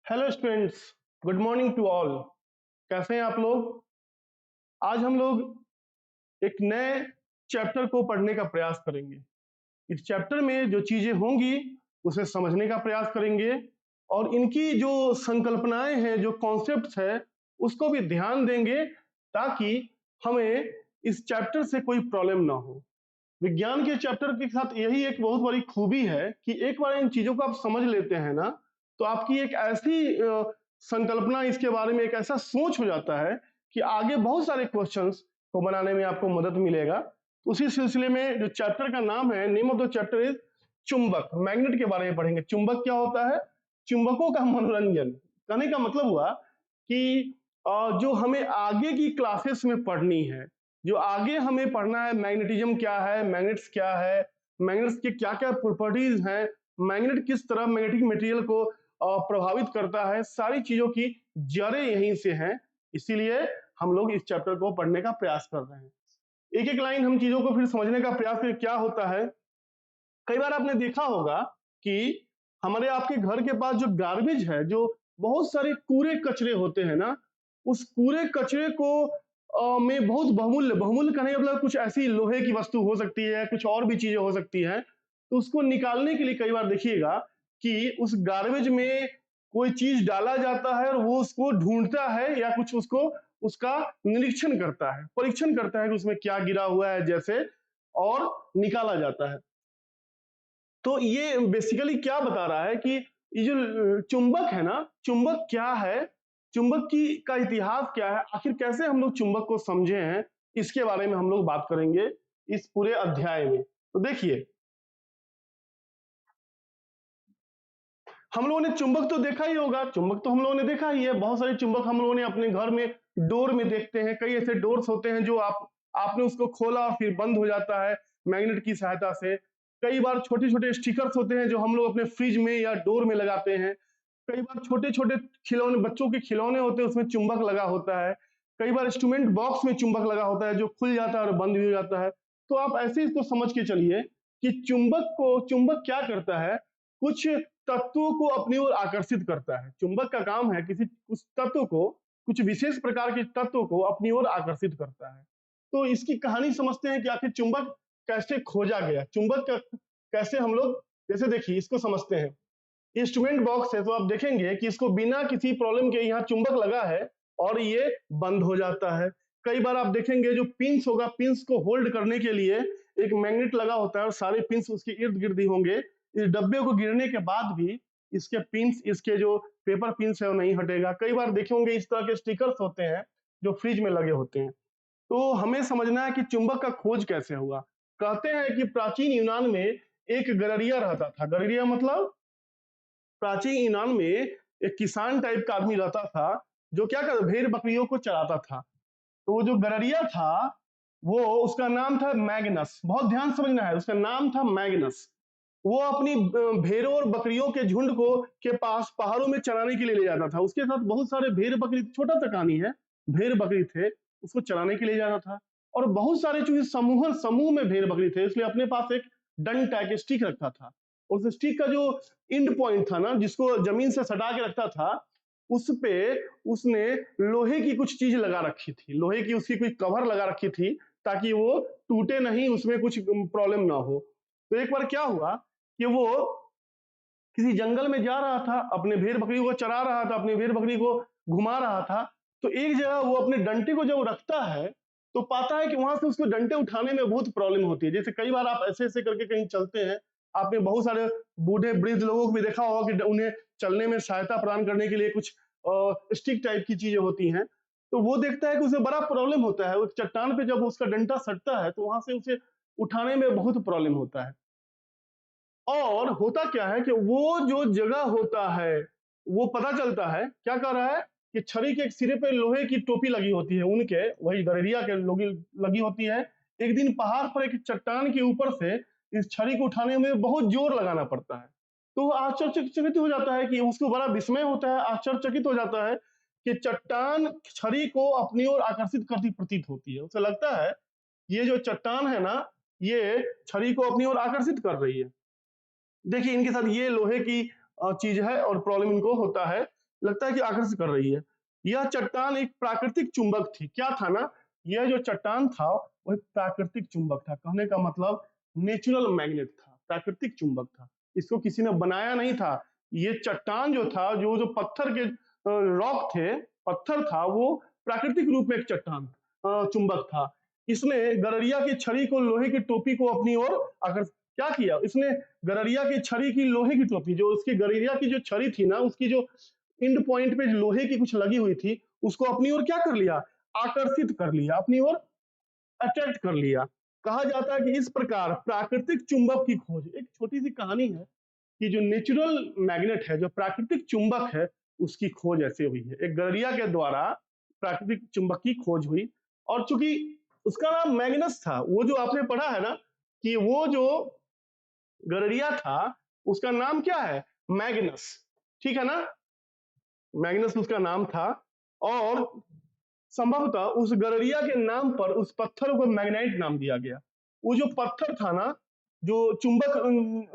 Hello students, good morning to all. कैसे हैं आप लोग? आज हम लोग एक नए चैप्टर को पढ़ने का प्रयास करेंगे। इस चैप्टर में जो चीजें होंगी उसे समझने का प्रयास करेंगे और इनकी जो संकल्पनाएं हैं, जो कॉन्सेप्ट्स है, उसको भी ध्यान देंगे ताकि हमें इस चैप्टर से कोई प्रॉब्लम ना हो। विज्ञान के चैप्टर के साथ यही एक बहुत बड़ी खूबी है कि एक बार इन चीजों को आप समझ लेते हैं ना, तो आपकी एक ऐसी संकल्पना इसके बारे में, एक ऐसा सोच हो जाता है कि आगे बहुत सारे क्वेश्चंस को बनाने में आपको मदद मिलेगा। उसी सिलसिले में जो चैप्टर का नाम है, name of the chapter is चुंबक। मैग्नेट के बारे में पढ़ेंगे। चुंबक क्या होता है? चुंबकों का मनोरंजन। कहने का मतलब हुआ कि जो हमें आगे की क्लासेस में पढ़नी है, जो आगे हमें पढ़ना है, मैग्नेटिज्म क्या है, मैग्नेट्स क्या है, मैग्नेट्स के क्या क्या प्रॉपर्टीज हैं, मैग्नेट किस तरह मैग्नेटिक मटेरियल को प्रभावित करता है, सारी चीजों की जड़ें यहीं से हैं। इसीलिए हम लोग इस चैप्टर को पढ़ने का प्रयास कर रहे हैं। एक एक लाइन हम चीजों को फिर समझने का प्रयास करें। क्या होता है, कई बार आपने देखा होगा कि हमारे आपके घर के पास जो गार्बेज है, जो बहुत सारे कूड़े कचरे होते हैं ना, उस कूड़े कचरे को में बहुत बहुमूल्य बहुमूल्य कहने का मतलब कुछ ऐसी लोहे की वस्तु हो सकती है, कुछ और भी चीजें हो सकती हैं, तो उसको निकालने के लिए कई बार देखिएगा कि उस गार्बेज में कोई चीज डाला जाता है और वो उसको ढूंढता है या कुछ उसको उसका निरीक्षण करता है, परीक्षण करता है कि उसमें क्या गिरा हुआ है जैसे, और निकाला जाता है। तो ये बेसिकली क्या बता रहा है कि ये जो चुंबक है ना, चुंबक क्या है, चुंबक की का इतिहास क्या है, आखिर कैसे हम लोग चुंबक को समझे हैं, इसके बारे में हम लोग बात करेंगे इस पूरे अध्याय में। तो देखिए, हम लोगों ने चुंबक तो देखा ही होगा, चुंबक तो हम लोगों ने देखा ही है। बहुत सारे चुंबक हम लोगों ने अपने घर में डोर में देखते हैं। कई ऐसे डोर्स होते हैं जो आपने उसको खोला और फिर बंद हो जाता है मैग्नेट की सहायता से। कई बार छोटे छोटे स्टिकर्स होते हैं जो हम लोग अपने फ्रिज में या डोर में लगाते हैं। कई बार छोटे छोटे खिलौने, बच्चों के खिलौने होते हैं, उसमें चुंबक लगा होता है। कई बार इंस्ट्रूमेंट बॉक्स में चुंबक लगा होता है जो खुल जाता है और बंद भी हो जाता है। तो आप ऐसे इसको समझ के चलिए कि चुंबक क्या करता है, कुछ तत्वों को अपनी ओर आकर्षित करता है। चुंबक का काम है किसी उस तत्व को, कुछ विशेष प्रकार के तत्व को अपनी ओर आकर्षित करता है। तो इसकी कहानी समझते हैं कि आखिर चुंबक कैसे खोजा गया, चुंबक का कैसे हम लोग, जैसे देखिए इसको समझते हैं। इंस्ट्रूमेंट बॉक्स है तो आप देखेंगे कि इसको बिना किसी प्रॉब्लम के यहाँ चुंबक लगा है और ये बंद हो जाता है। कई बार आप देखेंगे जो पिंस होगा, पिंस को होल्ड करने के लिए एक मैग्नेट लगा होता है और सारे पिंस उसके इर्द गिर्द ही होंगे। इस डब्बे को गिरने के बाद भी इसके पिंस, इसके जो पेपर पिंस है वो नहीं हटेगा। कई बार देखे होंगे इस तरह के स्टिकर्स होते हैं जो फ्रिज में लगे होते हैं। तो हमें समझना है कि चुंबक का खोज कैसे हुआ। कहते हैं कि प्राचीन यूनान में एक गडरिया रहता था। गडरिया मतलब प्राचीन यूनान में एक किसान टाइप का आदमी रहता था जो क्या करता, भेड़ बकरियों को चराता था। तो वो जो गडरिया था, वो उसका नाम था मैग्नस। बहुत ध्यान समझना है, उसका नाम था मैग्नस। वो अपनी भेड़ों और बकरियों के झुंड को के पास पहाड़ों में चराने के लिए ले जाता था। उसके साथ बहुत सारे भेड़ बकरी, छोटा सा कहानी है, भेड़ बकरी थे, उसको चराने के लिए जाता था। और बहुत सारे चूंकि समूह समूह में भेड़ बकरी थे, इसलिए अपने पास एक डंडा के स्टिक रखा था। उस स्टिक का जो इंड पॉइंट था ना, जिसको जमीन से सटा के रखता था, उस पे उसने लोहे की कुछ चीज लगा रखी थी, लोहे की उसकी कोई कवर लगा रखी थी ताकि वो टूटे नहीं, उसमें कुछ प्रॉब्लम ना हो। तो एक बार क्या हुआ कि वो किसी जंगल में जा रहा था, अपने भेड़ बकरी को चरा रहा था, अपनी भेड़ बकरी को घुमा रहा था। तो एक जगह वो अपने डंटे को जब रखता है तो पाता है कि वहां से उसको डंटे उठाने में बहुत प्रॉब्लम होती है। जैसे कई बार आप ऐसे ऐसे करके कहीं चलते हैं, आपने बहुत सारे बूढ़े वृद्ध लोगों को भी देखा होगा कि उन्हें चलने में सहायता प्रदान करने के लिए कुछ स्टिक टाइप की चीजें होती हैं। तो वो देखता है कि उसे बड़ा प्रॉब्लम होता है, उस चट्टान पे जब उसका डंटा सटता है तो वहां से उसे उठाने में बहुत प्रॉब्लम होता है। और होता क्या है कि वो जो जगह होता है, वो पता चलता है, क्या कर रहा है कि छड़ी के एक सिरे पे लोहे की टोपी लगी होती है, उनके वही गड़ेरिया के लोग लगी होती है। एक दिन पहाड़ पर एक चट्टान के ऊपर से इस छड़ी को उठाने में बहुत जोर लगाना पड़ता है। तो वो आश्चर्यचकित हो जाता है, कि उसको बड़ा विस्मय होता है, आश्चर्यचकित हो जाता है कि चट्टान छड़ी को अपनी ओर आकर्षित करती प्रतीत होती है। उसे लगता है ये जो चट्टान है ना, ये छड़ी को अपनी ओर आकर्षित कर रही है। देखिए इनके साथ ये लोहे की चीज है और प्रॉब्लम इनको होता है। लगता है कि आकर्षित कर रही है। यह चट्टान एक प्राकृतिक चुंबक थी। क्या था ना, यह जो चट्टान था वह प्राकृतिक चुंबक था। कहने का मतलब नेचुरल मैग्नेट था, प्राकृतिक चुंबक था, इसको किसी ने बनाया नहीं था। ये चट्टान जो था, जो पत्थर के रॉक थे, पत्थर था, वो प्राकृतिक रूप में एक चट्टान चुंबक था। इसने गड़रिया की छड़ी को, लोहे की टोपी को अपनी ओर आकर्षित क्या किया, इसने गड़रिया की छड़ी की, लोहे की टोपी, जो उसकी गड़रिया की जो छड़ी थी ना, उसकी जो इंड पॉइंट पे लोहे की कुछ लगी हुई थी, उसको अपनी ओर क्या कर लिया, आकर्षित कर लिया, अपनी ओर अट्रैक्ट कर लिया। कहा जाता है कि इस प्रकार प्राकृतिक चुंबक की खोज, एक छोटी सी कहानी है कि जो नेचुरल मैग्नेट है, जो प्राकृतिक चुंबक है, उसकी खोज ऐसे हुई है। एक गड़रिया के द्वारा प्राकृतिक चुंबक की खोज हुई, और चूंकि उसका नाम मैग्नस था, वो जो आपने पढ़ा है ना कि वो जो गड़रिया था उसका नाम क्या है, मैग्नस, ठीक है ना, मैग्नस उसका नाम था। और संभवतः उस गड़रिया के नाम पर उस पत्थर को मैग्नाइट नाम दिया गया। वो जो पत्थर था ना, जो चुंबक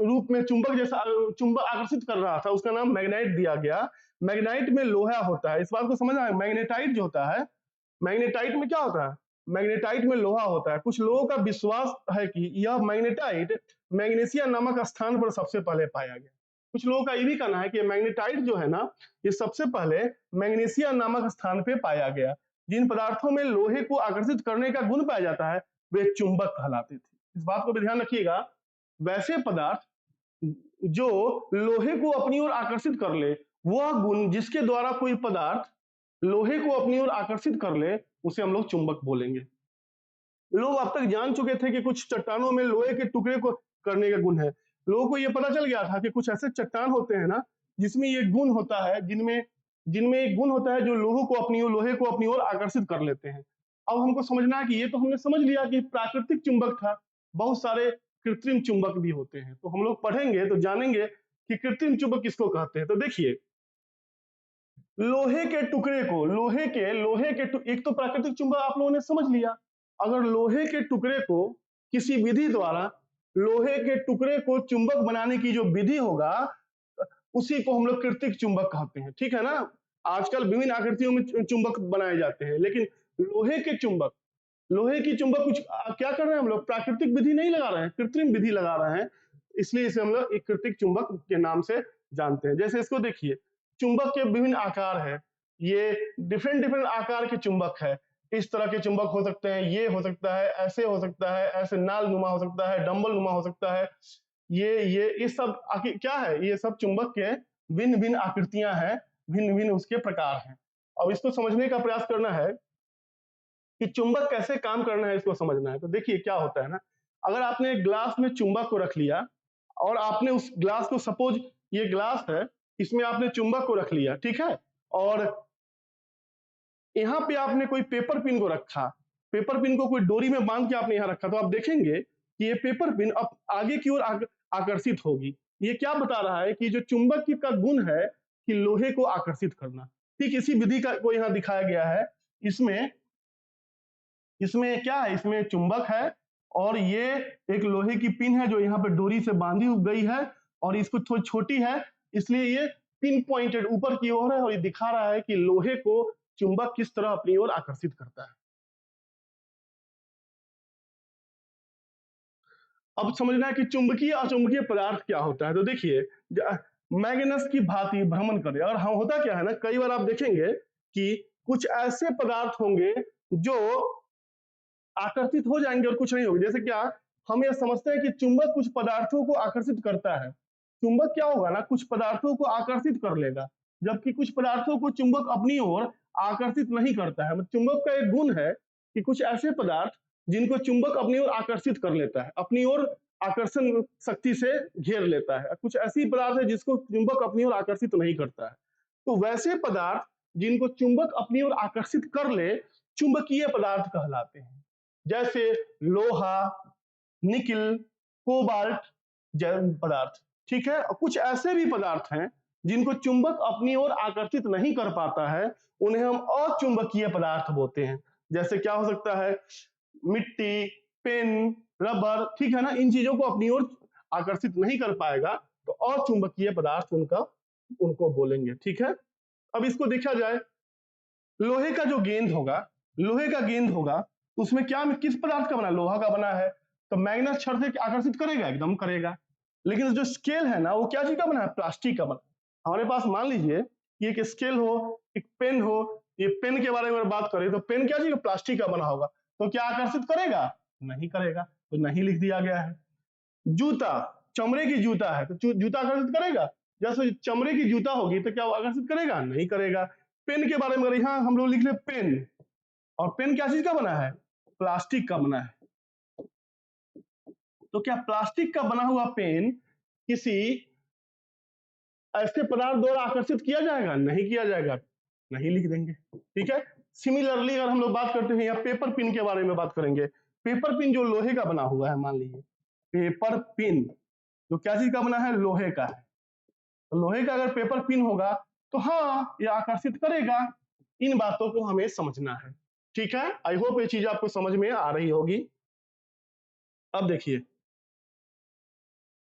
रूप में चुंबक जैसा चुंबक आकर्षित कर रहा था, उसका नाम मैग्नाइट दिया गया। मैग्नाइट में लोहा होता है, इस बात को समझना है। मैग्नेटाइट जो होता है, मैग्नेटाइट में क्या होता है, मैग्नेटाइट में लोहा होता है। कुछ लोगों का विश्वास है कि यह मैग्नेटाइट मैग्नीशिया नामक स्थान पर सबसे पहले पाया गया। कुछ लोगों का ये भी कहना है कि मैग्नेटाइट जो है ना, ये सबसे पहले मैग्नीशिया नामक स्थान पे पाया गया। जिन पदार्थों में लोहे को आकर्षित करने का गुण पाया जाता है, वे चुंबक कहलाते थे। इस बात को भी ध्यान रखिएगा। वैसे पदार्थ जो लोहे को अपनी ओर आकर्षित कर ले, वह गुण जिसके द्वारा कोई पदार्थ लोहे को अपनी ओर आकर्षित कर ले, उसे हम लोग चुंबक बोलेंगे। लोग अब तक जान चुके थे कि कुछ चट्टानों में लोहे के टुकड़े को करने का गुण है। लोगों को यह पता चल गया था कि कुछ ऐसे चट्टान होते हैं ना, जिसमें ये गुण होता है, जिनमें जिनमें एक गुण होता है जो लोहे को अपनी ओर आकर्षित कर लेते हैं। अब हमको समझना है कि ये तो हमने समझ लिया कि प्राकृतिक चुंबक था, बहुत सारे कृत्रिम चुंबक भी होते हैं। तो हम लोग पढ़ेंगे तो जानेंगे कि कृत्रिम चुंबक किसको कहते हैं। तो देखिए, लोहे के टुकड़े को, एक तो प्राकृतिक चुंबक आप लोगों ने समझ लिया। अगर लोहे के टुकड़े को किसी विधि द्वारा, लोहे के टुकड़े को चुंबक बनाने की जो विधि होगा, उसी को हम लोग कृत्रिम चुंबक कहते हैं, ठीक है ना। आजकल विभिन्न आकृतियों में चुंबक बनाए जाते हैं, लेकिन लोहे की चुंबक कुछ क्या कर रहे हैं हम लोग, प्राकृतिक विधि नहीं लगा रहे हैं, कृत्रिम विधि लगा रहे हैं। इसलिए इसे हम लोग एक कृत्रिम चुंबक के नाम से जानते हैं। जैसे इसको देखिए, चुंबक के विभिन्न आकार है, ये डिफरेंट डिफरेंट आकार के चुंबक है। इस तरह के चुंबक हो सकते हैं, ये हो सकता है, ऐसे हो सकता है, ऐसे नाल नुमा हो सकता है, डंबल नुमा हो सकता है। ये सब क्या है, ये सब चुंबक के भिन्न भिन्न आकृतियां हैं, भिन्न भिन्न उसके प्रकार हैं। अब इसको समझने का प्रयास करना है कि चुंबक कैसे काम करना है, इसको समझना है। तो देखिए क्या होता है ना, अगर आपने एक ग्लास में चुंबक को रख लिया और आपने उस ग्लास को, सपोज ये ग्लास है, इसमें आपने चुंबक को रख लिया, ठीक है, और यहाँ पे आपने कोई पेपर पिन को रखा, पेपर पिन को कोई डोरी में बांध के आपने यहाँ रखा, तो आप देखेंगे कि ये पेपर पिन अब आगे की ओर आकर्षित होगी। ये क्या बता रहा है कि जो चुंबक का गुण है कि लोहे को आकर्षित करना। ठीक इसी विधि का को यहाँ दिखाया गया है। इसमें इसमें क्या है, इसमें चुंबक है और ये एक लोहे की पिन है जो यहाँ पे डोरी से बांधी गई है, और इसको थोड़ी छोटी है, इसलिए ये पिन पॉइंटेड ऊपर की ओर है, और ये दिखा रहा है कि लोहे को चुंबक किस तरह अपनी ओर आकर्षित करता है। अब समझना है कि चुंबकीय अचुंबकीय पदार्थ क्या होता है। तो देखिए, मैग्नेस की भांति भ्रमण करे, और हम होता क्या है ना, कई बार आप देखेंगे कि कुछ ऐसे पदार्थ होंगे जो आकर्षित हो जाएंगे और कुछ नहीं होगा। जैसे क्या, हम ये समझते हैं कि चुंबक कुछ पदार्थों को आकर्षित करता है। चुंबक क्या होगा ना, कुछ पदार्थों को आकर्षित कर लेगा, जबकि कुछ पदार्थों को चुंबक अपनी ओर आकर्षित नहीं करता है। चुंबक का एक गुण है कि कुछ ऐसे पदार्थ जिनको चुंबक अपनी ओर आकर्षित कर लेता है, अपनी ओर आकर्षण शक्ति से घेर लेता है। कुछ ऐसी पदार्थ है जिसको चुंबक अपनी ओर आकर्षित नहीं करता है। तो वैसे पदार्थ जिनको चुंबक अपनी ओर आकर्षित कर ले, चुंबकीय पदार्थ कहलाते हैं। जैसे लोहा, निकिल, कोबाल्ट जैसे पदार्थ, ठीक है। और कुछ ऐसे भी पदार्थ हैं जिनको चुंबक अपनी ओर आकर्षित नहीं कर पाता है, उन्हें हम अचुंबकीय पदार्थ बोलते हैं। जैसे क्या हो सकता है, मिट्टी, पेन, रबर, ठीक है ना, इन चीजों को अपनी ओर आकर्षित नहीं कर पाएगा, तो अचुंबकीय पदार्थ उनको बोलेंगे, ठीक है। अब इसको देखा जाए, लोहे का जो गेंद होगा, लोहे का गेंद होगा, तो उसमें क्या, किस पदार्थ का बना, लोहा का बना है, तो मैग्नेट छड़ से आकर्षित करेगा, एकदम करेगा। लेकिन जो स्केल है ना, वो क्या चीज का बना है, प्लास्टिक का बना। हमारे पास मान लीजिए कि एक स्केल हो, एक पेन हो, ये पेन के बारे में अगर बात करें तो पेन क्या चीज, प्लास्टिक का बना होगा, तो क्या आकर्षित करेगा, नहीं करेगा, तो नहीं लिख दिया गया है। जूता, चमड़े की जूता है, तो जूता आकर्षित करेगा, जैसे चमड़े की जूता होगी तो क्या वो आकर्षित करेगा, नहीं करेगा। पेन के बारे में अगर यहाँ हम लोग लिख ले पेन, और पेन क्या चीज का बना है, प्लास्टिक का बना है, तो क्या प्लास्टिक का बना हुआ पेन किसी ऐसे पदार्थ द्वारा आकर्षित किया जाएगा, नहीं किया जाएगा, नहीं लिख देंगे। ठीक है। सिमिलरली अगर हम लोग बात करते हैं या पेपर पिन के बारे में बात करेंगे, पेपर पिन जो लोहे का बना हुआ है, मान लीजिए पेपर पिन जो क्या चीज का बना है, लोहे का है, तो लोहे का अगर पेपर पिन होगा तो हाँ ये आकर्षित करेगा। इन बातों को हमें समझना है। ठीक है, आई होप ये चीज आपको समझ में आ रही होगी। अब देखिए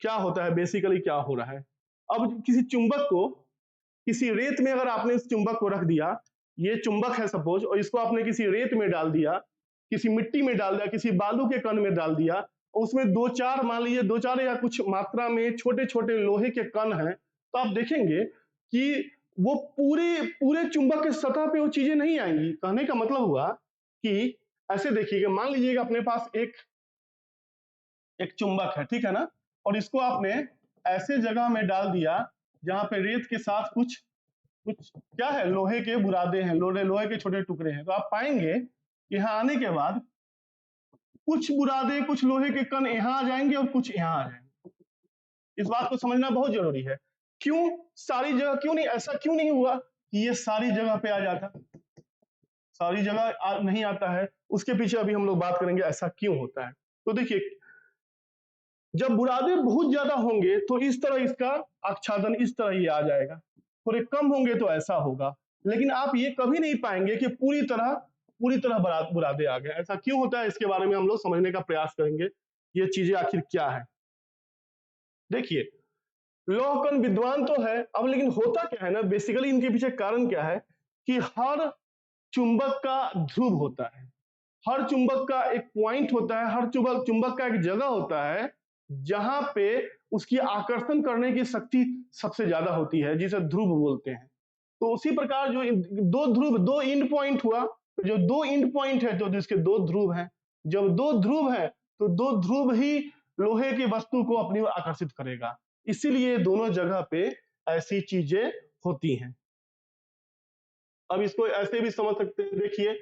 क्या होता है, बेसिकली क्या हो रहा है। अब किसी चुंबक को, किसी रेत में अगर आपने इस चुंबक को रख दिया, ये चुंबक है सपोज, और इसको आपने किसी रेत में डाल दिया, किसी मिट्टी में डाल दिया, किसी बालू के कण में डाल दिया, और उसमें दो चार, मान लीजिए दो चार या कुछ मात्रा में छोटे छोटे लोहे के कण हैं, तो आप देखेंगे कि वो पूरे पूरे चुंबक के सतह पे वो चीजें नहीं आएंगी। कहने का मतलब हुआ कि ऐसे देखिएगा, मान लीजिएगा अपने पास एक एक चुंबक है, ठीक है ना, और इसको आपने ऐसे जगह में डाल दिया जहां पे रेत के साथ कुछ कुछ क्या है, लोहे के बुरादे हैं, लोहे के छोटे टुकड़े हैं, तो आप पाएंगे यहाँ आने के बाद कुछ बुरादे, कुछ लोहे के कण यहाँ आ जाएंगे और कुछ यहाँ आ जाएंगे। इस बात को समझना बहुत जरूरी है। क्यों सारी जगह, क्यों नहीं, ऐसा क्यों नहीं हुआ कि ये सारी जगह पे आ जाता, सारी जगह नहीं आता है, उसके पीछे अभी हम लोग बात करेंगे ऐसा क्यों होता है। तो देखिए, जब बुरादे बहुत ज्यादा होंगे तो इस तरह इसका आच्छादन इस तरह ये आ जाएगा, थोड़े कम होंगे तो ऐसा होगा, लेकिन आप ये कभी नहीं पाएंगे कि पूरी तरह बुरादे आ गए। ऐसा क्यों होता है, इसके बारे में हम लोग समझने का प्रयास करेंगे, ये चीजें आखिर क्या है। देखिए, लौह कण विद्वान तो है, अब लेकिन होता क्या है ना, बेसिकली इनके पीछे कारण क्या है कि हर चुंबक का ध्रुव होता है, हर चुंबक का एक पॉइंट होता है, हर चुंबक का एक जगह होता है जहां पे उसकी आकर्षण करने की शक्ति सबसे ज्यादा होती है, जिसे ध्रुव बोलते हैं। तो उसी प्रकार जो दो ध्रुव, दो इंड पॉइंट हुआ, तो जो दो इंड पॉइंट है तो इसके दो ध्रुव हैं, जब दो ध्रुव है तो दो ध्रुव ही लोहे की वस्तु को अपनी ओर आकर्षित करेगा, इसीलिए दोनों जगह पे ऐसी चीजें होती हैं। अब इसको ऐसे भी समझ सकते हैं, देखिए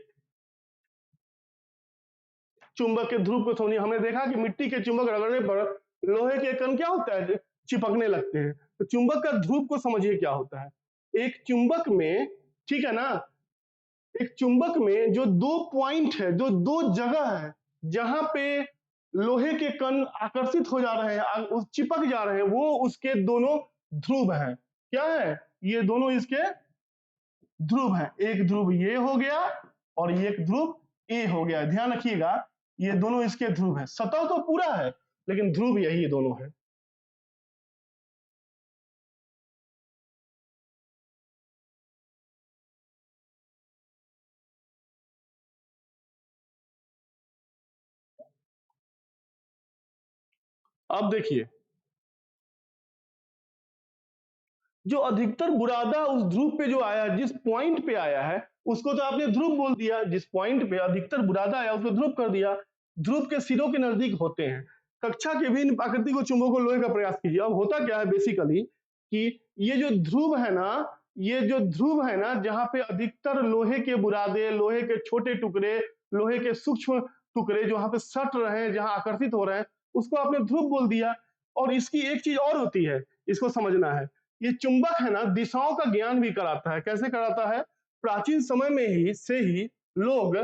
चुंबक के ध्रुव को समझिए, हमने देखा कि मिट्टी के चुंबक रगड़ने पर लोहे के कण क्या होता है, चिपकने लगते हैं। तो चुंबक का ध्रुव को समझिए क्या होता है। एक चुंबक में, ठीक है ना, एक चुंबक में जो दो पॉइंट है, जो दो जगह है जहां पे लोहे के कण आकर्षित हो जा रहे हैं, चिपक जा रहे हैं, वो उसके दोनों ध्रुव हैं। क्या है, ये दोनों इसके ध्रुव हैं। एक ध्रुव ये हो गया और एक ध्रुव ए हो गया। ध्यान रखिएगा, ये दोनों इसके ध्रुव हैं, सतह तो पूरा है लेकिन ध्रुव यही दोनों है। अब देखिए, जो अधिकतर बुरादा उस ध्रुव पे जो आया, जिस पॉइंट पे आया है उसको तो आपने ध्रुव बोल दिया, जिस पॉइंट पे अधिकतर बुरादा आया उसको ध्रुव कर दिया। ध्रुव के सिरों के नजदीक होते हैं। कक्षा के विभिन्न प्राकृतिक चुंबकों लोहे का प्रयास कीजिए। अब होता क्या है बेसिकली कि ये जो ध्रुव है ना, ये जो ध्रुव है ना, जहां पे अधिकतर लोहे के बुरादे, लोहे के छोटे टुकड़े, लोहे के सूक्ष्म टुकड़े जो वहां पे सट रहे हैं, जहां आकर्षित हो रहे हैं, उसको आपने ध्रुव बोल दिया। और इसकी एक चीज और होती है, इसको समझना है, ये चुंबक है ना दिशाओं का ज्ञान भी कराता है। कैसे कराता है, प्राचीन समय में ही से ही लोग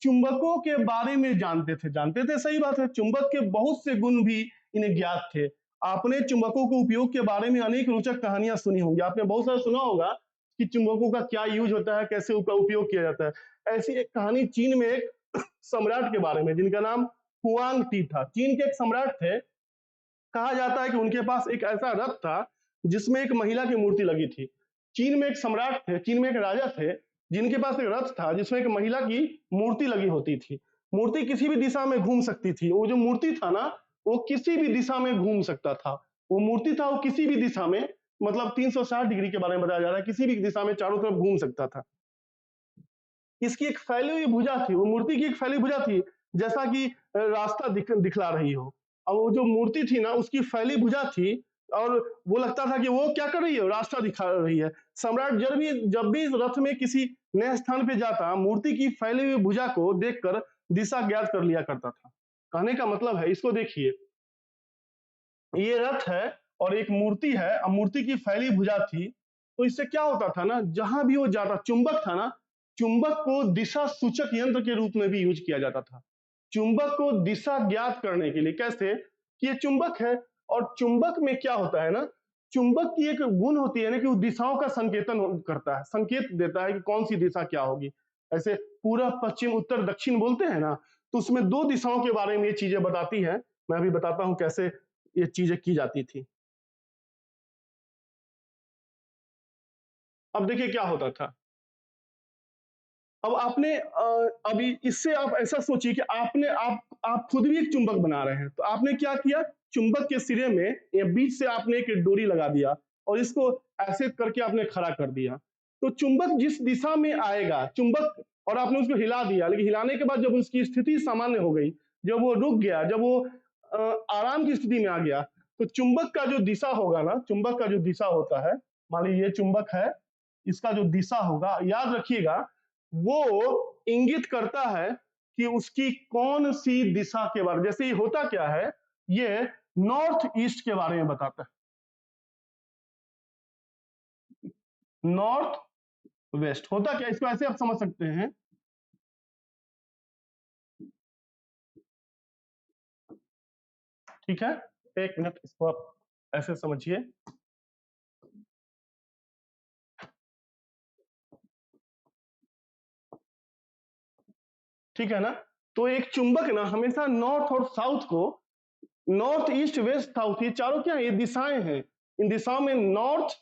चुंबकों के बारे में जानते थे, सही बात है, चुंबक के बहुत से गुण भी इन्हें ज्ञात थे। आपने चुंबकों के उपयोग के बारे में अनेक रोचक कहानियां सुनी होंगी, आपने बहुत सारा सुना होगा कि चुंबकों का क्या यूज होता है, कैसे उपयोग किया जाता है। ऐसी एक कहानी चीन में एक सम्राट के बारे में, जिनका नाम हुआंग टी था। चीन के एक सम्राट थे, कहा जाता है कि उनके पास एक ऐसा रथ था जिसमें एक महिला की मूर्ति लगी थी। चीन में एक सम्राट थे, चीन में एक राजा थे, जिनके पास एक रथ था जिसमें एक महिला की मूर्ति लगी होती थी। मूर्ति किसी भी दिशा में घूम सकती थी। वो जो मूर्ति था ना, वो किसी भी दिशा में घूम सकता था। वो मूर्ति था, वो किसी भी दिशा में, मतलब 360 डिग्री के बारे में बताया जा रहा है, किसी भी दिशा में चारों तरफ घूम सकता था। इसकी एक फैली हुई भुजा थी, वो मूर्ति की एक फैली भुजा थी, जैसा कि रास्ता दिखला रही हो। अब वो जो मूर्ति थी ना, उसकी फैली भुजा थी, और वो लगता था कि वो क्या कर रही है, रास्ता दिखा रही है। सम्राट जब भी इस रथ में किसी नए स्थान पे जाता, मूर्ति की फैली हुई भुजा को देखकर दिशा ज्ञात कर लिया करता था। कहने का मतलब है, इसको देखिए, ये रथ है और एक मूर्ति है, अब मूर्ति की फैली भुजा थी, तो इससे क्या होता था ना, जहां भी वो जाता, चुंबक था ना, चुंबक को दिशा सूचक यंत्र के रूप में भी यूज किया जाता था। चुंबक को दिशा ज्ञात करने के लिए, कैसे कि ये चुंबक है, और चुंबक में क्या होता है ना, चुंबक की एक गुण होती है ना कि वो दिशाओं का संकेतन करता है, संकेत देता है कि कौन सी दिशा क्या होगी। ऐसे पूरब पश्चिम उत्तर दक्षिण बोलते हैं ना, तो उसमें 2 दिशाओं के बारे में ये चीजें बताती है। मैं अभी बताता हूं कैसे ये चीजें की जाती थी। अब देखिए क्या होता था। अब आपने अभी इससे आप ऐसा सोचिए कि आप खुद भी एक चुंबक बना रहे हैं, तो आपने क्या किया, चुंबक के सिरे में या बीच से आपने एक डोरी लगा दिया, और इसको ऐसे करके आपने खड़ा कर दिया। तो चुंबक जिस दिशा में आएगा, चुंबक, और आपने उसको हिला दिया, लेकिन हिलाने के बाद जब उसकी स्थिति सामान्य हो गई, जब वो रुक गया, जब वो आराम की स्थिति में आ गया, तो चुंबक का जो दिशा होगा ना, चुंबक का जो दिशा होता है, मान लीजिए ये चुंबक है, इसका जो दिशा होगा, याद रखिएगा, वो इंगित करता है कि उसकी कौन सी दिशा के बारे में, जैसे ये होता क्या है, ये नॉर्थ ईस्ट के बारे में बताता है, नॉर्थ वेस्ट होता क्या, इसको ऐसे आप समझ सकते हैं। ठीक है, एक मिनट, इसको आप ऐसे समझिए। ठीक है ना, तो एक चुंबक ना हमेशा नॉर्थ और साउथ को, नॉर्थ ईस्ट वेस्ट साउथ, ये चारों क्या है, ये दिशाएं हैं, इन दिशाओं में नॉर्थ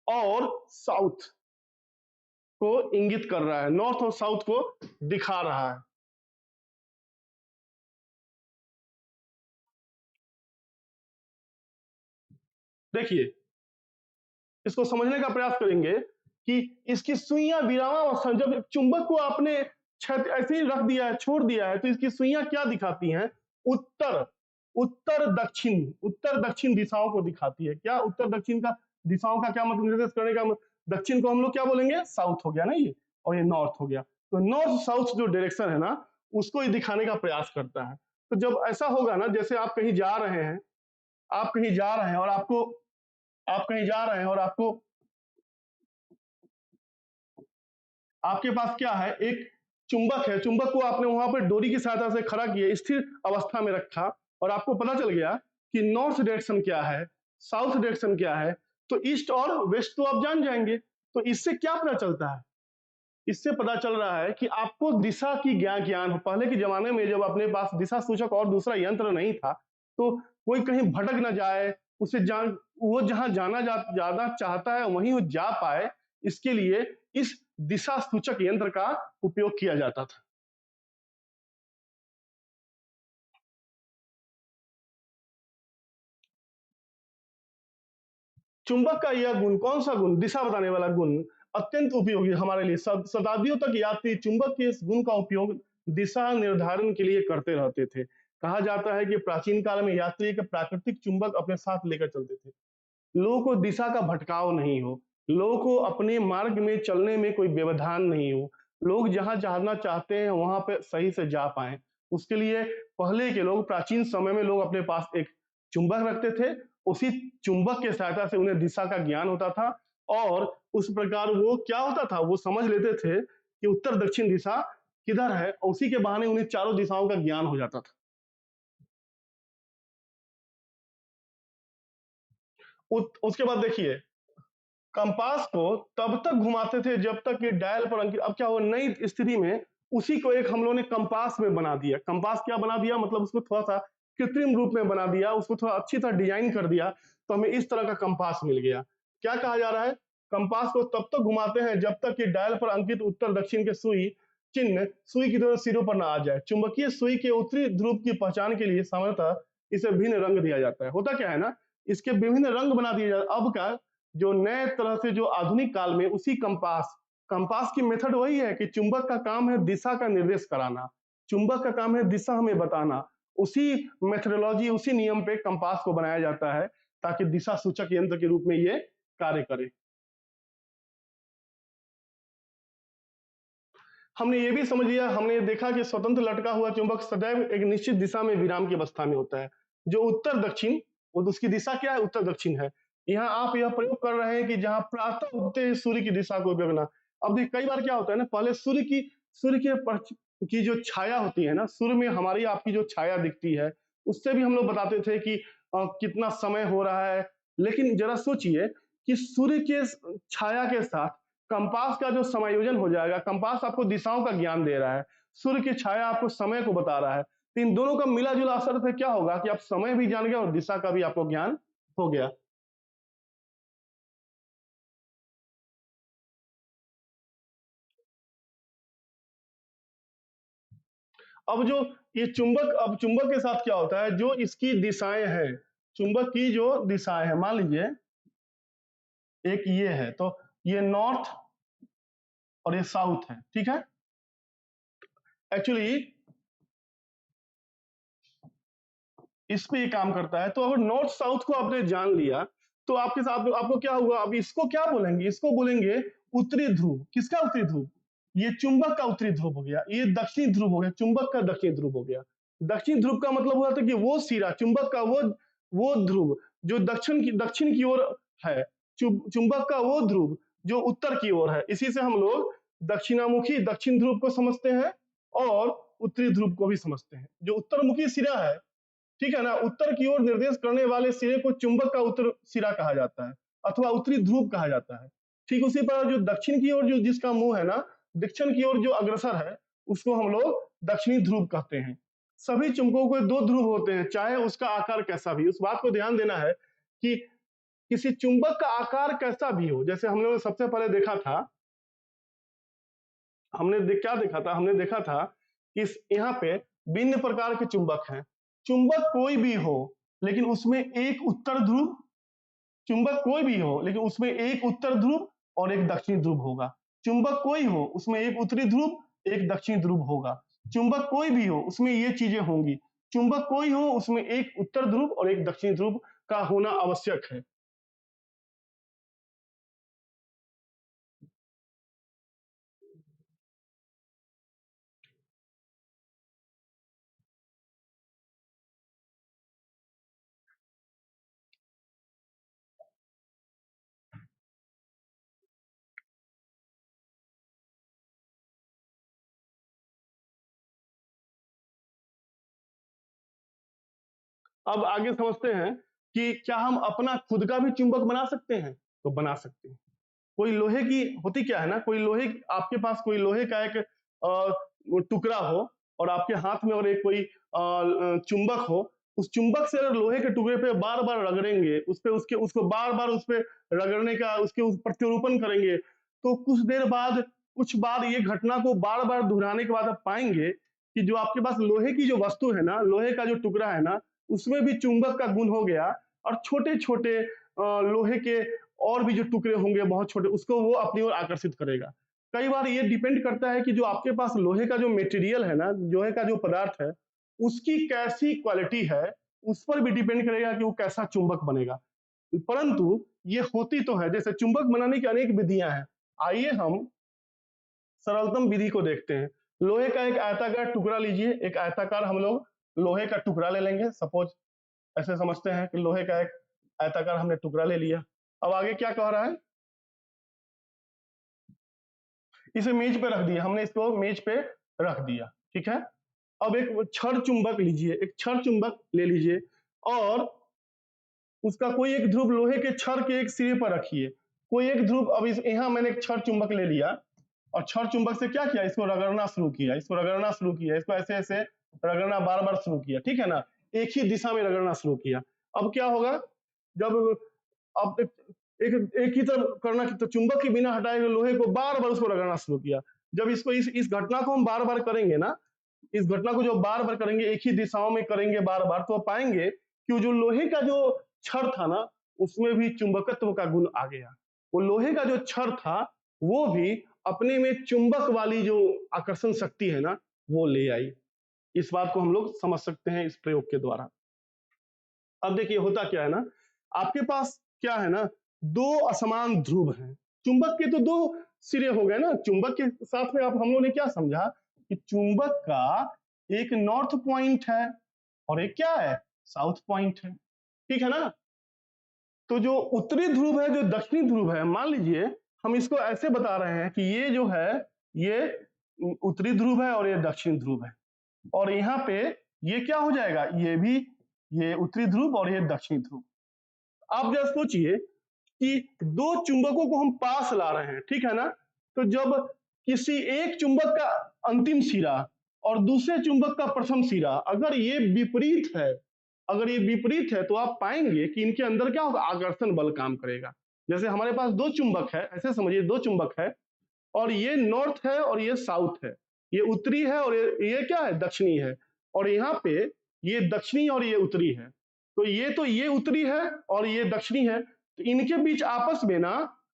और साउथ को इंगित कर रहा है, नॉर्थ और साउथ को दिखा रहा है। देखिए, इसको समझने का प्रयास करेंगे कि इसकी सुइयां विरामावस्था, जब चुंबक को आपने छत ऐसे ही रख दिया है, छोड़ दिया है, तो इसकी सुइयां क्या दिखाती हैं, उत्तर, उत्तर दक्षिण दिशाओं को दिखाती है। क्या उत्तर दक्षिण का दिशाओं का क्या मतलब, निर्देश करने का दक्षिण को हम लोग क्या बोलेंगे, साउथ हो गया ना ये, और ये नॉर्थ हो गया। तो नॉर्थ साउथ जो डायरेक्शन है ना, उसको ये दिखाने का प्रयास करता है। तो जब ऐसा होगा ना, जैसे आप कहीं जा रहे हैं, आप कहीं जा रहे हैं और आपको, आप कहीं जा रहे हैं और आपको, आपके पास क्या है, एक चुंबक है, चुंबक को आपने वहां पर डोरी की सहायता से खड़ा किया, स्थिर अवस्था में रखा, और आपको पता चल गया कि नॉर्थ डायरेक्शन क्या है, साउथ डायरेक्शन क्या है, तो ईस्ट और वेस्ट तो आप जान जाएंगे। तो इससे क्या पता चलता है, इससे पता चल रहा है कि आपको दिशा की ज्ञान हो। पहले के जमाने में जब अपने पास दिशा सूचक और दूसरा यंत्र नहीं था, तो कोई कहीं भटक ना जाए, उसे जान, वो जहां ज्यादा चाहता है वहीं वो जा पाए, इसके लिए इस दिशा सूचक यंत्र का उपयोग किया जाता था। चुंबक का यह गुण, कौन सा गुण, दिशा बताने वाला गुण, अत्यंत उपयोगी हमारे लिए, शताब्दियों तक यात्री चुंबक के इस गुण का उपयोग दिशा निर्धारण के लिए करते रहते थे। कहा जाता है कि प्राचीन काल में यात्री के प्राकृतिक चुंबक अपने साथ लेकर चलते थे, लोगों को दिशा का भटकाव नहीं हो, लोगों को अपने मार्ग में चलने में कोई व्यवधान नहीं हो, लोग जहां जाना चाहते हैं वहां पे सही से जा पाए। उसके लिए पहले के लोग, प्राचीन समय में लोग अपने पास एक चुंबक रखते थे, उसी चुंबक के सहायता से उन्हें दिशा का ज्ञान होता था, और उस प्रकार वो क्या होता था, वो समझ लेते थे कि उत्तर दक्षिण दिशा किधर है, और उसी के बहाने उन्हें चारों दिशाओं का ज्ञान हो जाता था। उसके बाद देखिए, कंपास को तब तक घुमाते थे जब तक कि डायल पर अंकित, अब क्या हुआ, नई स्थिति में उसी को एक हम लोगों ने कंपास में बना दिया। कंपास क्या बना दिया, मतलब उसको थोड़ा सा कृत्रिम रूप में बना दिया, उसको थोड़ा अच्छी तरह डिजाइन कर दिया, तो हमें इस तरह का कंपास मिल गया। क्या कहा जा रहा है, कंपास को तब तक घुमाते हैं जब तक कि डायल पर अंकित उत्तर दक्षिण के सुई चिन्ह सुई की दोनों सिरों पर ना आ जाए। चुंबकीय सुई के उत्तरी ध्रुव की पहचान के लिए सामान्यतः इसे भिन्न रंग दिया जाता है। होता क्या है ना, इसके विभिन्न रंग बना दिए जाते। अब का जो नए तरह से जो आधुनिक काल में उसी कंपास की मेथड वही है कि चुंबक का काम है दिशा का निर्देश कराना, चुंबक का काम है दिशा हमें बताना। उसी मेथडोलॉजी उसी नियम पे कंपास को बनाया जाता है ताकि दिशा सूचक यंत्र के रूप में ये कार्य करे। हमने ये भी समझ लिया, हमने देखा कि स्वतंत्र लटका हुआ चुंबक सदैव एक निश्चित दिशा में विराम की अवस्था में होता है, जो उत्तर दक्षिण, और उसकी दिशा क्या है, उत्तर दक्षिण है। यहाँ आप यह प्रयोग कर रहे हैं कि जहां प्रातः उगते सूर्य की दिशा को देखना। अब देखिए कई बार क्या होता है ना, पहले सूर्य की जो छाया होती है ना, सूर्य में हमारी आपकी जो छाया दिखती है उससे भी हम लोग बताते थे कि कितना समय हो रहा है। लेकिन जरा सोचिए कि सूर्य के छाया के साथ कंपास का जो समायोजन हो जाएगा, कंपास आपको दिशाओं का ज्ञान दे रहा है, सूर्य की छाया आपको समय को बता रहा है, तो इन दोनों का मिला जुला असर से क्या होगा कि आप समय भी जान गए और दिशा का भी आपको ज्ञान हो गया। अब जो ये चुंबक, अब चुंबक के साथ क्या होता है, जो इसकी दिशाएं हैं, चुंबक की जो दिशाएं हैं, मान लीजिए एक ये है, तो ये नॉर्थ और ये साउथ है, ठीक है। एक्चुअली इस पे ये काम करता है। तो अगर नॉर्थ साउथ को आपने जान लिया तो आपके साथ आपको क्या हुआ, अब इसको क्या बोलेंगे, इसको बोलेंगे उत्तरी ध्रुव। किसका उत्तरी ध्रुव, ये चुंबक का उत्तरी ध्रुव हो गया, ये दक्षिणी ध्रुव हो गया, चुंबक का दक्षिणी ध्रुव हो गया। दक्षिणी ध्रुव का मतलब हुआ था कि वो सिरा चुंबक का वो ध्रुव जो दक्षिण की ओर है, चुंबक का वो ध्रुव जो उत्तर की ओर है। इसी से हम लोग दक्षिणामुखी दक्षिण ध्रुव को समझते हैं और उत्तरी ध्रुव को भी समझते हैं। जो उत्तरमुखी सिरा है, ठीक है ना, उत्तर की ओर निर्देश करने वाले सिरे को चुंबक का उत्तर सिरा कहा जाता है अथवा उत्तरी ध्रुव कहा जाता है। ठीक उसी पर जो दक्षिण की ओर जो जिसका मुंह है ना, दक्षिण की ओर जो अग्रसर है, उसको हम लोग दक्षिणी ध्रुव कहते हैं। सभी चुंबकों के दो ध्रुव होते हैं, चाहे उसका आकार कैसा भी। उस बात को ध्यान देना है कि किसी चुंबक का आकार कैसा भी हो, जैसे हम लोगों ने सबसे पहले देखा था, क्या देखा था, हमने देखा था कि यहाँ पे भिन्न प्रकार के चुंबक हैं। चुंबक कोई भी हो लेकिन उसमें एक उत्तर ध्रुव, चुंबक कोई भी हो लेकिन उसमें एक उत्तर ध्रुव और एक दक्षिणी ध्रुव होगा। चुंबक कोई हो उसमें एक उत्तरी ध्रुव एक दक्षिणी ध्रुव होगा। चुंबक कोई भी हो उसमें ये चीजें होंगी। चुंबक कोई हो उसमें एक उत्तर ध्रुव और एक दक्षिणी ध्रुव का होना आवश्यक है। अब आगे समझते हैं कि क्या हम अपना खुद का भी चुंबक बना सकते हैं, तो बना सकते हैं। कोई लोहे की होती क्या है ना, कोई लोहे, आपके पास कोई लोहे का एक टुकड़ा हो और आपके हाथ में और एक कोई चुंबक हो, उस चुंबक से अगर लोहे के टुकड़े पे बार बार रगड़ेंगे, उस पे उसके उसको बार बार उस पे रगड़ने का उसके उस प्रत्यारोपण करेंगे, तो कुछ देर बाद कुछ बार ये घटना को बार बार दोहराने के बाद आप पाएंगे कि जो आपके पास लोहे की जो वस्तु है ना, लोहे का जो टुकड़ा है ना, उसमें भी चुंबक का गुण हो गया और छोटे छोटे लोहे के और भी जो टुकड़े होंगे बहुत छोटे, उसको वो अपनी ओर आकर्षित करेगा। कई बार ये डिपेंड करता है कि जो आपके पास लोहे का जो मटेरियल है ना, लोहे का जो पदार्थ है, उसकी कैसी क्वालिटी है, उस पर भी डिपेंड करेगा कि वो कैसा चुंबक बनेगा। परंतु ये होती तो है, जैसे चुंबक बनाने की अनेक विधियां हैं। आइए हम सरलतम विधि को देखते हैं। लोहे का एक आयताकार टुकड़ा लीजिए, एक आयताकार हम लोग लोहे का टुकड़ा ले लेंगे। सपोज ऐसे समझते हैं कि लोहे का एक आयताकार हमने टुकड़ा ले लिया। अब आगे क्या कह रहा है, इसे मेज पे रख दिया, हमने इसको मेज पे रख दिया, ठीक है। अब एक छड़ चुंबक लीजिए, एक छड़ चुंबक ले लीजिए और उसका कोई एक ध्रुव लोहे के छड़ के एक सिरे पर रखिए, कोई एक ध्रुव। अब इस यहाँ मैंने एक छड़ चुंबक ले लिया और छड़ चुंबक से क्या किया, इसको रगड़ना शुरू किया, इसको रगड़ना शुरू किया, इसको ऐसे ऐसे रगड़ना बार बार शुरू किया, ठीक है ना, एक ही दिशा में रगड़ना शुरू किया। अब क्या होगा, जब अब एक ही तरफ करना, तो चुंबक के बिना हटाए हुए लोहे को बार बार उसको रगड़ना शुरू किया। जब इसको इस घटना को हम बार बार करेंगे ना, इस घटना को जो बार बार करेंगे, एक ही दिशाओं में करेंगे बार बार, तो पाएंगे कि जो लोहे का जो छड़ था ना, उसमें भी चुंबकत्व का गुण आ गया। वो लोहे का जो छड़ था वो भी अपने में चुंबक वाली जो आकर्षण शक्ति है ना, वो ले आई। इस बात को हम लोग समझ सकते हैं इस प्रयोग के द्वारा। अब देखिए होता क्या है ना, आपके पास क्या है ना, दो असमान ध्रुव हैं। चुंबक के तो दो सिरे हो गए ना। चुंबक के साथ में आप हम लोगों ने क्या समझा कि चुंबक का एक नॉर्थ पॉइंट है और एक क्या है, साउथ पॉइंट है, ठीक है ना। तो जो उत्तरी ध्रुव है, जो दक्षिणी ध्रुव है, मान लीजिए हम इसको ऐसे बता रहे हैं कि ये जो है ये उत्तरी ध्रुव है और ये दक्षिण ध्रुव है, और यहाँ पे ये क्या हो जाएगा, ये भी ये उत्तरी ध्रुव और ये दक्षिणी ध्रुव। आप जरा सोचिए कि दो चुंबकों को हम पास ला रहे हैं, ठीक है ना। तो जब किसी एक चुंबक का अंतिम सिरा और दूसरे चुंबक का प्रथम सिरा अगर ये विपरीत है, अगर ये विपरीत है, तो आप पाएंगे कि इनके अंदर क्या होगा, आकर्षण बल काम करेगा। जैसे हमारे पास दो चुंबक है, ऐसे समझिए दो चुंबक है और ये नॉर्थ है और ये साउथ है, ये उत्तरी है और ये क्या है, दक्षिणी है, और यहाँ पे ये दक्षिणी और ये उत्तरी है। तो ये उत्तरी है और ये दक्षिणी है, तो इनके बीच आपस में ना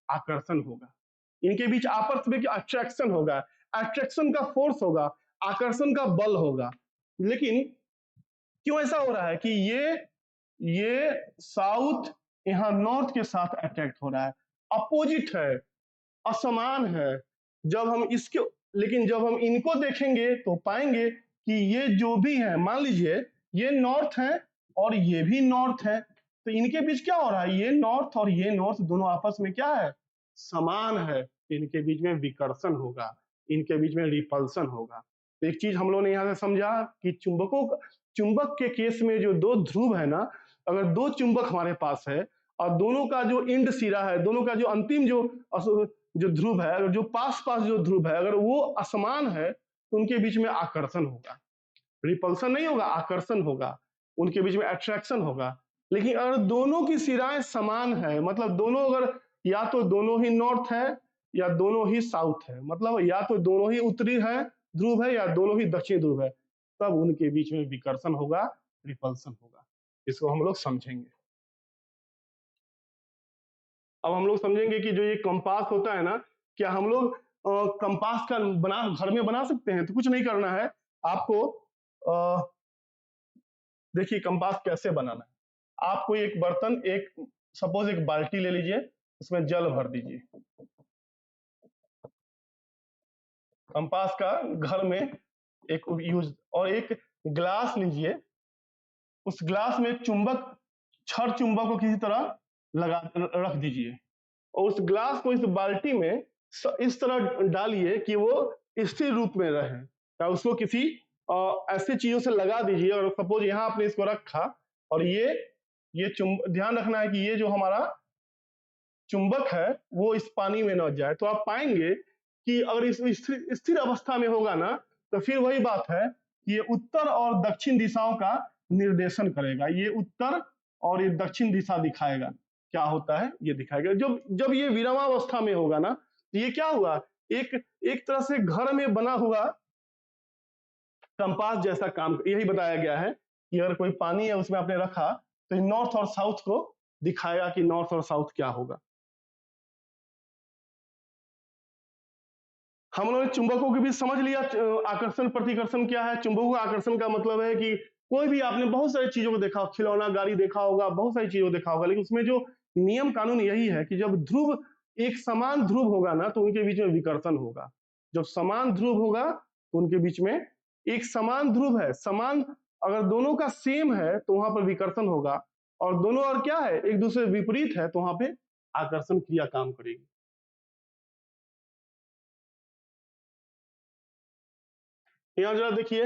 आकर्षण होगा, इनके बीच आपस में अट्रैक्शन होगा, अट्रैक्शन का फोर्स होगा, आकर्षण का बल होगा। लेकिन क्यों ऐसा हो रहा है कि ये साउथ यहाँ नॉर्थ के साथ अट्रैक्ट हो रहा है, अपोजिट है, असमान है। जब हम इसके लेकिन जब हम इनको देखेंगे तो पाएंगे कि ये जो भी है, मान लीजिए ये नॉर्थ है और ये भी नॉर्थ है, तो इनके बीच क्या हो रहा है, ये नॉर्थ और ये नॉर्थ दोनों आपस में क्या है, समान है। इनके बीच में विकर्षण होगा, इनके बीच में रिपल्सन होगा। तो एक चीज हम लोगों ने यहाँ से समझा कि चुंबक के केस में जो दो ध्रुव है ना, अगर दो चुंबक हमारे पास है और दोनों का जो इंड सिरा है, दोनों का जो अंतिम जो ध्रुव है, अगर जो पास पास जो ध्रुव है अगर वो असमान है, तो उनके बीच में आकर्षण होगा, रिपल्सन नहीं होगा, आकर्षण होगा, उनके बीच में अट्रैक्शन होगा। लेकिन अगर दोनों की सिराएं समान है, मतलब दोनों अगर या तो दोनों ही नॉर्थ है या दोनों ही साउथ है, मतलब या तो दोनों ही उत्तरी है ध्रुव है या दोनों ही दक्षिणी ध्रुव है, तब उनके बीच में विकर्षण होगा, रिपल्सन होगा। इसको हम लोग समझेंगे। अब हम लोग समझेंगे कि जो ये कंपास होता है ना, क्या हम लोग कंपास का घर में बना सकते हैं। तो कुछ नहीं करना है आपको। देखिए कंपास कैसे बनाना है। आपको एक बर्तन, एक सपोज एक बाल्टी ले लीजिए, उसमें जल भर दीजिए। कंपास का घर में एक यूज, और एक ग्लास लीजिए, उस ग्लास में चुंबक, छड़ चुंबक को किसी तरह लगा रख दीजिए, और उस ग्लास को इस बाल्टी में इस तरह डालिए कि वो स्थिर रूप में रहे, या उसको किसी ऐसी चीजों से लगा दीजिए। और सपोज यहाँ आपने इसको रखा और ये ध्यान रखना है कि ये जो हमारा चुंबक है वो इस पानी में न जाए। तो आप पाएंगे कि अगर इस स्थिर अवस्था में होगा ना, तो फिर वही बात है कि ये उत्तर और दक्षिण दिशाओं का निर्देशन करेगा, ये उत्तर और ये दक्षिण दिशा दिखाएगा, क्या होता है ये दिखाएगा। जब जब ये विरामावस्था में होगा ना, तो ये क्या हुआ, एक तरह से घर में बना हुआ कंपास जैसा काम, यही बताया गया है कि अगर कोई पानी है उसमें आपने रखा, तो नॉर्थ और साउथ को दिखाएगा कि नॉर्थ और साउथ क्या होगा। हम लोगों ने चुंबकों के बीच समझ लिया आकर्षण प्रतिकर्षण क्या है। चुंबकों का आकर्षण का मतलब है कि कोई भी आपने बहुत सारी चीजों को देखा, खिलौना गाड़ी देखा होगा, बहुत सारी चीजों को देखा होगा, लेकिन उसमें जो नियम कानून यही है कि जब ध्रुव एक समान ध्रुव होगा ना, तो उनके बीच में विकर्षण होगा। जब समान ध्रुव होगा तो उनके बीच में, एक समान ध्रुव है, समान अगर दोनों का सेम है तो वहां पर विकर्षण होगा, और दोनों और क्या है, एक दूसरे विपरीत है, तो वहां पे आकर्षण क्रिया काम करेगी। यहाँ जरा देखिए,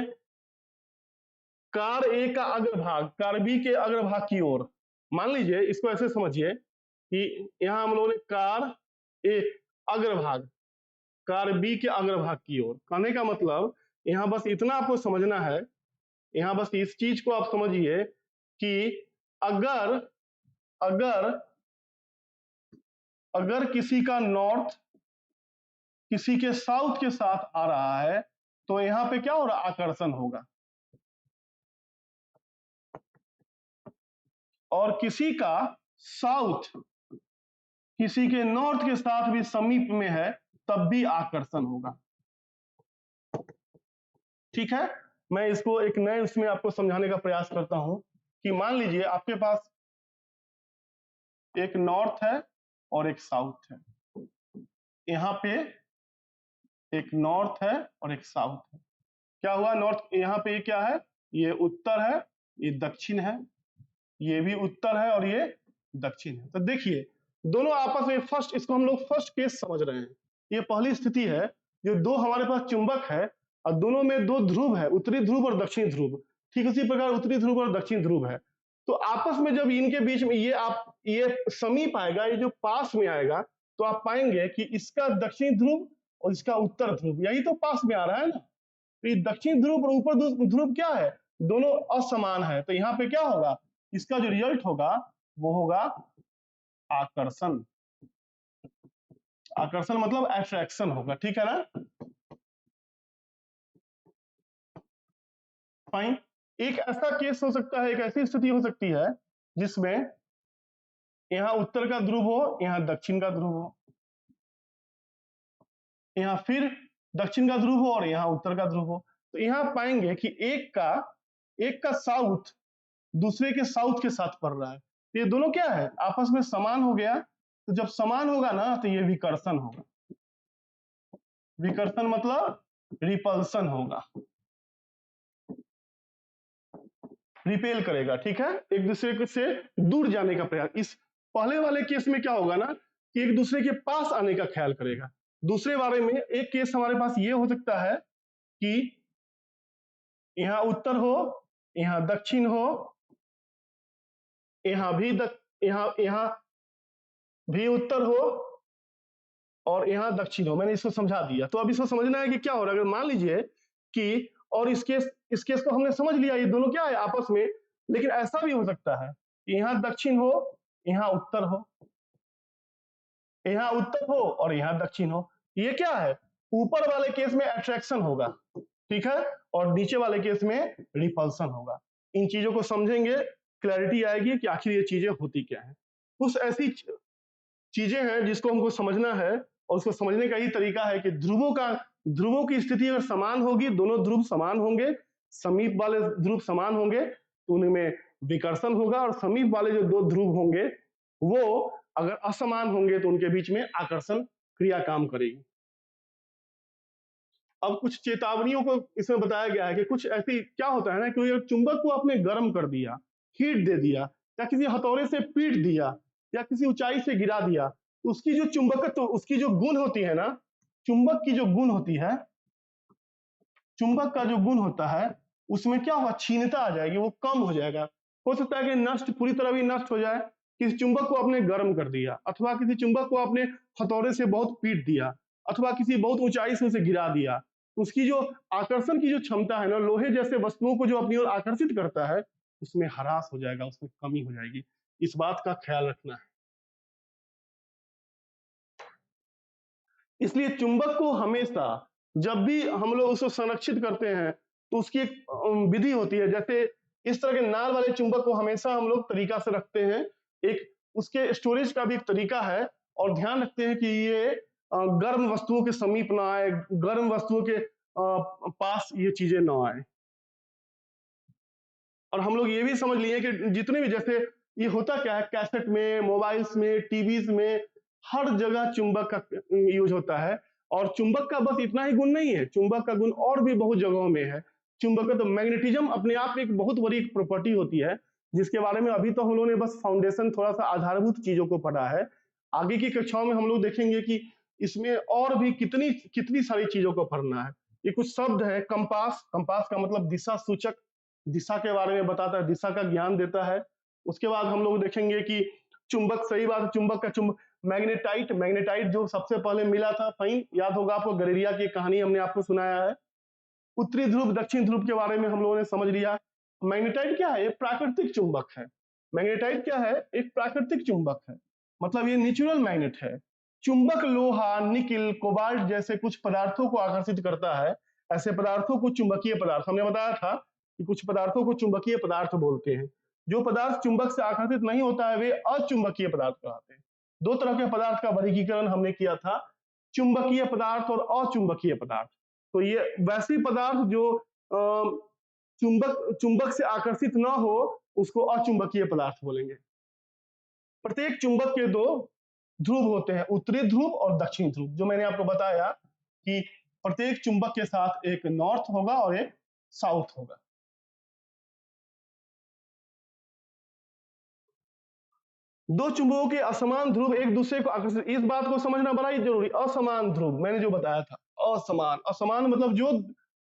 कार ए का अग्रभाग कार बी के अग्रभाग की ओर, मान लीजिए इसको ऐसे समझिए कि यहाँ हम लोगों ने कार ए अग्रभाग कार बी के अग्रभाग की ओर, कहने का मतलब यहाँ बस इतना आपको समझना है, यहाँ बस इस चीज को आप समझिए कि अगर अगर अगर किसी का नॉर्थ किसी के साउथ के साथ आ रहा है तो यहां पे क्या हो रहा है, आकर्षण होगा। और किसी का साउथ किसी के नॉर्थ के साथ भी समीप में है तब भी आकर्षण होगा। ठीक है, मैं इसको एक नए उसमें आपको समझाने का प्रयास करता हूं कि मान लीजिए आपके पास एक नॉर्थ है और एक साउथ है। यहाँ पे एक नॉर्थ है और एक साउथ है। क्या हुआ, नॉर्थ यहाँ पे क्या है, ये उत्तर है, ये दक्षिण है, ये भी उत्तर है और ये दक्षिण है। तो देखिए दोनों आपस में फर्स्ट, इसको हम लोग फर्स्ट केस समझ रहे हैं। ये पहली स्थिति है, जो दो हमारे पास चुंबक है और दोनों में दो ध्रुव है, उत्तरी ध्रुव और दक्षिणी ध्रुव। ठीक उसी प्रकार उत्तरी ध्रुव और दक्षिण ध्रुव है। तो आपस में जब इनके बीच में ये समीप आएगा, ये जो पास में आएगा, तो आप पाएंगे कि इसका दक्षिणी ध्रुव और इसका उत्तर ध्रुव यही तो पास में आ रहा है ना। तो ये दक्षिण ध्रुव और ऊपर ध्रुव क्या है, दोनों असमान है। तो यहाँ पे क्या होगा, इसका जो रिजल्ट होगा वो होगा आकर्षण। आकर्षण मतलब अट्रैक्शन होगा। ठीक है ना, फाइन। एक ऐसा केस हो सकता है, एक ऐसी स्थिति हो सकती है जिसमें यहाँ उत्तर का ध्रुव हो, यहाँ दक्षिण का ध्रुव हो, यहाँ फिर दक्षिण का ध्रुव हो और यहाँ उत्तर का ध्रुव हो। तो यहाँ पाएंगे कि एक का साउथ दूसरे के साउथ के साथ पड़ रहा है। ये दोनों क्या है, आपस में समान हो गया। तो जब समान होगा ना तो ये विकर्षण होगा। विकर्षण मतलब रिपल्सन होगा, रिपेल करेगा। ठीक है, एक दूसरे से दूर जाने का प्रयास। इस पहले वाले केस में क्या होगा ना कि एक दूसरे के पास आने का ख्याल करेगा। दूसरे बारे में एक केस हमारे पास ये हो सकता है कि यहाँ उत्तर हो, यहाँ दक्षिण हो, यहाँ भी उत्तर हो और यहाँ दक्षिण हो। मैंने इसको समझा दिया। तो अब इसको समझना है कि क्या हो रहा है। अगर मान लीजिए कि, और इस केस को हमने समझ लिया, ये दोनों क्या है आपस में, लेकिन ऐसा भी हो सकता है कि यहाँ दक्षिण हो, यहाँ उत्तर हो, यहाँ उत्तर हो और यहाँ दक्षिण हो। ये क्या है, ऊपर वाले केस में अट्रैक्शन होगा, ठीक है, और नीचे वाले केस में रिपल्सन होगा। इन चीजों को समझेंगे, क्लैरिटी आएगी कि आखिर ये चीजें होती क्या है। कुछ ऐसी चीजें हैं जिसको हमको समझना है, और उसको समझने का ही तरीका है कि ध्रुवों की स्थिति अगर समान होगी, दोनों ध्रुव समान होंगे, समीप वाले ध्रुव समान होंगे तो उनमें विकर्षण होगा, और समीप वाले जो दो ध्रुव होंगे वो अगर असमान होंगे तो उनके बीच में आकर्षण क्रिया काम करेगी। अब कुछ चेतावनियों को इसमें बताया गया है कि कुछ ऐसी क्या होता है ना कि चुंबक को आपने गर्म कर दिया, हीट दे दिया, या किसी हथौड़े से पीट दिया, या किसी ऊंचाई से गिरा दिया, तो उसकी जो चुंबकत्व, उसकी जो गुण होती है ना, चुंबक की जो गुण होती है, चुंबक का जो गुण होता है उसमें क्या होगा, क्षीणता आ जाएगी, वो कम हो जाएगा। हो सकता है कि नष्ट, पूरी तरह भी नष्ट हो जाए। किसी चुंबक को आपने गर्म कर दिया, अथवा किसी चुंबक को आपने हथौड़े से बहुत पीट दिया, अथवा किसी बहुत ऊंचाई से उसे गिरा दिया, उसकी जो आकर्षण की जो क्षमता है ना, लोहे जैसे वस्तुओं को जो अपनी ओर आकर्षित करता है, उसमें ह्रास हो जाएगा, उसमें कमी हो जाएगी। इस बात का ख्याल रखना है। इसलिए चुंबक को हमेशा, जब भी हम लोग उसको संरक्षित करते हैं तो उसकी एक विधि होती है। जैसे इस तरह के नाल वाले चुंबक को हमेशा हम लोग तरीका से रखते हैं, एक उसके स्टोरेज का भी एक तरीका है, और ध्यान रखते हैं कि ये गर्म वस्तुओं के समीप ना आए, गर्म वस्तुओं के पास ये चीजें ना आए। और हम लोग ये भी समझ लिए कि जितने भी, जैसे ये होता क्या है, कैसेट में, मोबाइल्स में, टीवीज में, हर जगह चुंबक का यूज होता है। और चुंबक का बस इतना ही गुण नहीं है, चुंबक का गुण और भी बहुत जगहों में है। चुंबक का तो मैग्नेटिज्म अपने आप में एक बहुत बड़ी प्रॉपर्टी होती है, जिसके बारे में अभी तो हम लोगों ने बस फाउंडेशन, थोड़ा सा आधारभूत चीजों को पढ़ा है। आगे की कक्षाओं में हम लोग देखेंगे कि इसमें और भी कितनी कितनी सारी चीजों को पढ़ना है। ये कुछ शब्द है, कंपास, कंपास का मतलब दिशा सूचक, दिशा के बारे में बताता है, दिशा का ज्ञान देता है। उसके बाद हम लोग देखेंगे कि चुंबक, सही बात, चुंबक का चुंबक, मैग्नेटाइट, मैग्नेटाइट जो सबसे पहले मिला था, फाइन, याद होगा आपको, गलेरिया की कहानी हमने आपको सुनाया है। उत्तरी ध्रुव दक्षिण ध्रुव के बारे में हम लोगों ने समझ लिया। मैग्नेटाइट क्या है, एक प्राकृतिक चुंबक है। मैग्नेटाइट क्या है, एक प्राकृतिक चुंबक है, मतलब ये नेचुरल मैग्नेट है। चुंबक लोहा, निकिल, कोबाल्ट जैसे कुछ पदार्थों को आकर्षित करता है। ऐसे पदार्थों को चुंबकीय पदार्थ, हमने बताया था कि कुछ पदार्थों को चुंबकीय पदार्थ बोलते हैं। जो पदार्थ चुंबक से आकर्षित नहीं होता है वे अचुंबकीय पदार्थ कहलाते हैं। दो तरह के पदार्थ का वर्गीकरण हमने किया था, चुंबकीय पदार्थ और अचुंबकीय पदार्थ। तो ये वैसे पदार्थ जो चुंबक से आकर्षित न हो उसको अचुंबकीय पदार्थ बोलेंगे। प्रत्येक चुंबक के दो ध्रुव होते हैं, उत्तरी ध्रुव और दक्षिणी ध्रुव। जो मैंने आपको बताया कि प्रत्येक चुंबक के साथ एक नॉर्थ होगा और एक साउथ होगा। दो चुंबकों के असमान ध्रुव एक दूसरे को आकर्षित, इस बात को समझना बड़ा ही जरूरी। असमान ध्रुव मैंने जो बताया था, असमान मतलब जो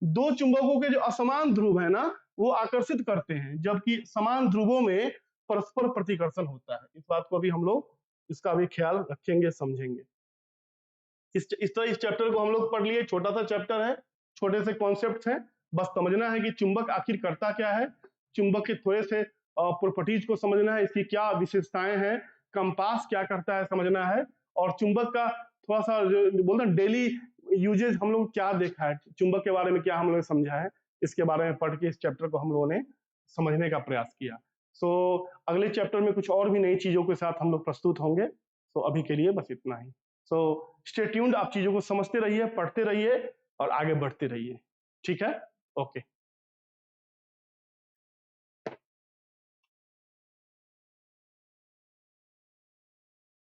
दो चुंबकों के जो असमान ध्रुव है ना वो आकर्षित करते हैं, जबकि समान ध्रुवों में परस्पर प्रतिकर्षण होता है। इस बात को भी हम लोग इसका भी ख्याल रखेंगे, समझेंगे। इस तरह इस चैप्टर को हम लोग पढ़ लिए। छोटा सा चैप्टर है, छोटे से कॉन्सेप्ट है, बस समझना है कि चुंबक आखिर करता क्या है, चुंबक के थोड़े से प्रॉपर्टीज को समझना है, इसकी क्या विशेषताएं हैं, कंपास क्या करता है समझना है, और चुंबक का थोड़ा सा बोलते हैं डेली यूजेज हम लोग क्या देखा है, चुंबक के बारे में क्या हम लोग समझा है, इसके बारे में पढ़ के इस चैप्टर को हम लोगों ने समझने का प्रयास किया। सो अगले चैप्टर में कुछ और भी नई चीजों के साथ हम लोग प्रस्तुत होंगे। सो अभी के लिए बस इतना ही। सो स्टे ट्यून्ड, आप चीजों को समझते रहिए, पढ़ते रहिए और आगे बढ़ते रहिए। ठीक है, ओके।